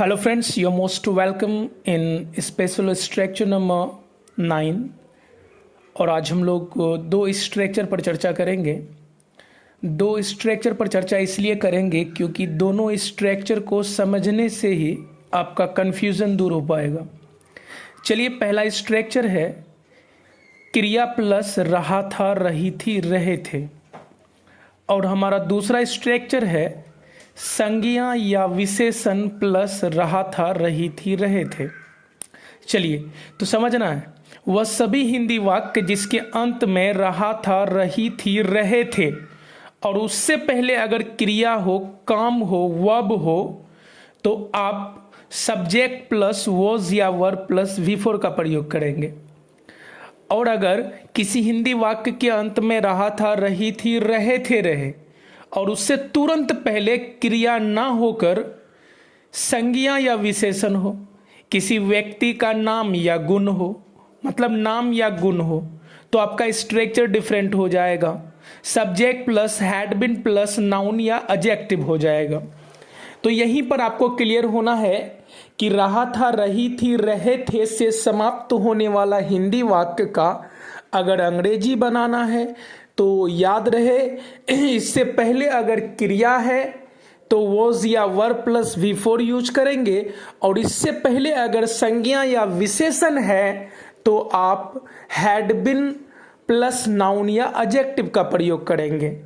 Hello friends, you are most welcome in special structure number 9। और आज हम लोग दो स्ट्रक्चर पर चर्चा करेंगे। दो स्ट्रक्चर पर चर्चा इसलिए करेंगे क्योंकि दोनों स्ट्रक्चर को समझने से ही आपका कन्फ्यूज़न दूर हो पाएगा। चलिए, पहला स्ट्रक्चर है क्रिया प्लस रहा था, रही थी, रहे थे। और हमारा दूसरा स्ट्रक्चर है संज्ञा या विशेषण प्लस रहा था, रही थी, रहे थे। चलिए, तो समझना है वह सभी हिंदी वाक्य जिसके अंत में रहा था, रही थी, रहे थे और उससे पहले अगर क्रिया हो, काम हो, वर्ब हो तो आप सब्जेक्ट प्लस वॉज या वर्ब प्लस V4 का प्रयोग करेंगे। और अगर किसी हिंदी वाक्य के अंत में रहा था, रही थी, रहे थे, रहे और उससे तुरंत पहले क्रिया ना होकर संज्ञा या विशेषण हो, किसी व्यक्ति का नाम या गुण हो, मतलब नाम या गुण हो, तो आपका स्ट्रक्चर डिफरेंट हो जाएगा। Subject plus had been plus noun या एडजेक्टिव हो जाएगा। तो यहीं पर आपको क्लियर होना है कि रहा था, रही थी, रहे थे से समाप्त होने वाला हिंदी वाक्य का अगर अंग्रेजी बनाना है तो याद रहे इससे पहले अगर क्रिया है तो वॉज या वर्ब प्लस V4 यूज करेंगे और इससे पहले अगर संज्ञा या विशेषण है तो आप हैड बीन प्लस नाउन या एडजेक्टिव का प्रयोग करेंगे।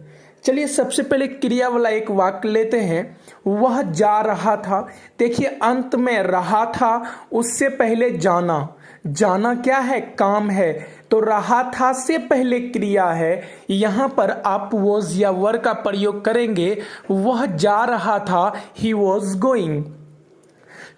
चलिए, सबसे पहले क्रिया वाला एक वाक्य लेते हैं। वह जा रहा था। देखिए, अंत में रहा था, उससे पहले जाना। जाना क्या है? काम है। तो रहा था से पहले क्रिया है, यहां पर आप वॉज या वर का प्रयोग करेंगे। वह जा रहा था, ही वॉज गोइंग।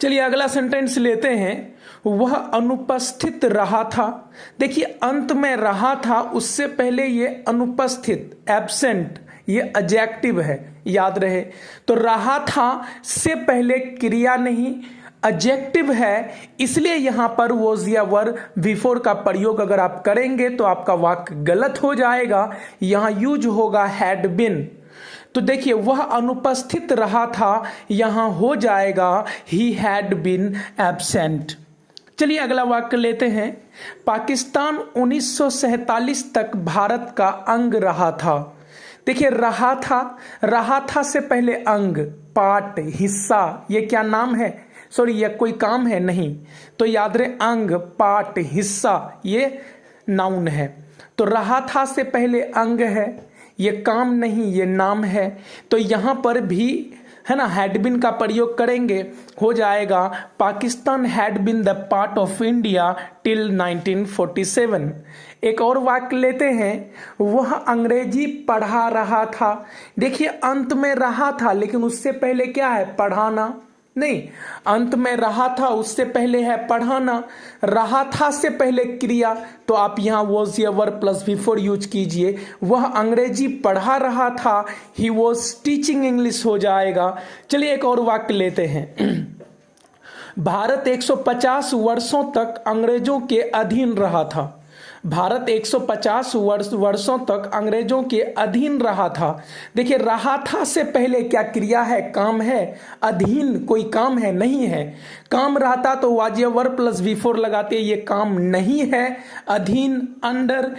चलिए, अगला सेंटेंस लेते हैं। वह अनुपस्थित रहा था। देखिए, अंत में रहा था, उससे पहले ये अनुपस्थित, एब्सेंट, ये एडजेक्टिव है, याद रहे। तो रहा था से पहले क्रिया नहीं, एडजेक्टिव है, इसलिए यहां पर वॉज या वर V4 का प्रयोग अगर आप करेंगे तो आपका वाक्य गलत हो जाएगा। यहां यूज होगा हैड बीन। तो देखिए, वह अनुपस्थित रहा था, यहां हो जाएगा ही हैड बीन एब्सेंट। चलिए, अगला वाक्य लेते हैं। पाकिस्तान 1947 तक भारत का अंग रहा था। देखिए, रहा था से पहले अंग, पार्ट, हिस्सा, ये क्या नाम है? सॉरी, ये कोई काम है? नहीं। तो याद रहे, अंग, पार्ट, हिस्सा, ये नाउन है। तो रहा था से पहले अंग है, ये काम नहीं, ये नाम है। तो यहां पर भी है ना, हैड बीन का प्रयोग करेंगे, हो जाएगा Pakistan had been the part of India till 1947। एक और वाक्य लेते हैं। वह अंग्रेजी पढ़ा रहा था। देखिए, अंत में रहा था लेकिन उससे पहले क्या है? पढ़ाना नहीं। अंत में रहा था, उससे पहले है पढ़ाना। रहा था से पहले क्रिया, तो आप यहां वॉज या वर्ब प्लस V4 यूज कीजिए। वह अंग्रेजी पढ़ा रहा था, ही वॉज टीचिंग इंग्लिश हो जाएगा। चलिए, एक और वाक्य लेते हैं। भारत 150 वर्षों तक अंग्रेजों के अधीन रहा था। भारत 150 वर्षों तक अंग्रेजों के अधीन रहा था। देखिए, रहा था से पहले क्या क्रिया है? काम है। अधीन कोई काम है? नहीं है। काम रहता तो वाज या वर्ब प्लस V4 लगाते, ये काम नहीं है। अधीन, अंडर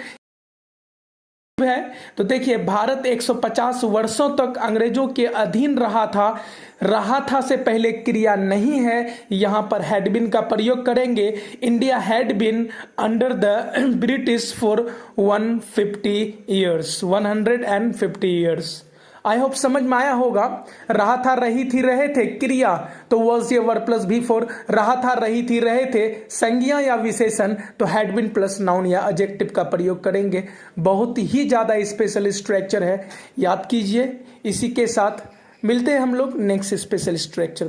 है। तो देखिए, भारत 150 वर्षों तक अंग्रेजों के अधीन रहा था से पहले क्रिया नहीं है, यहां पर हैड बीन का प्रयोग करेंगे। India had been under the British for 150 years. I hope समझ में आया होगा। रहा था, रही थी, रहे थे, क्रिया तो वॉज या वर्ब प्लस V4। रहा था, रही थी, रहे थे, संज्ञा या विशेषण तो हैड बीन प्लस नाउन या एडजेक्टिव का प्रयोग करेंगे। बहुत ही ज्यादा स्पेशल स्ट्रक्चर है, याद कीजिए। इसी के साथ मिलते हैं हम लोग नेक्स्ट स्पेशल स्ट्रक्चर।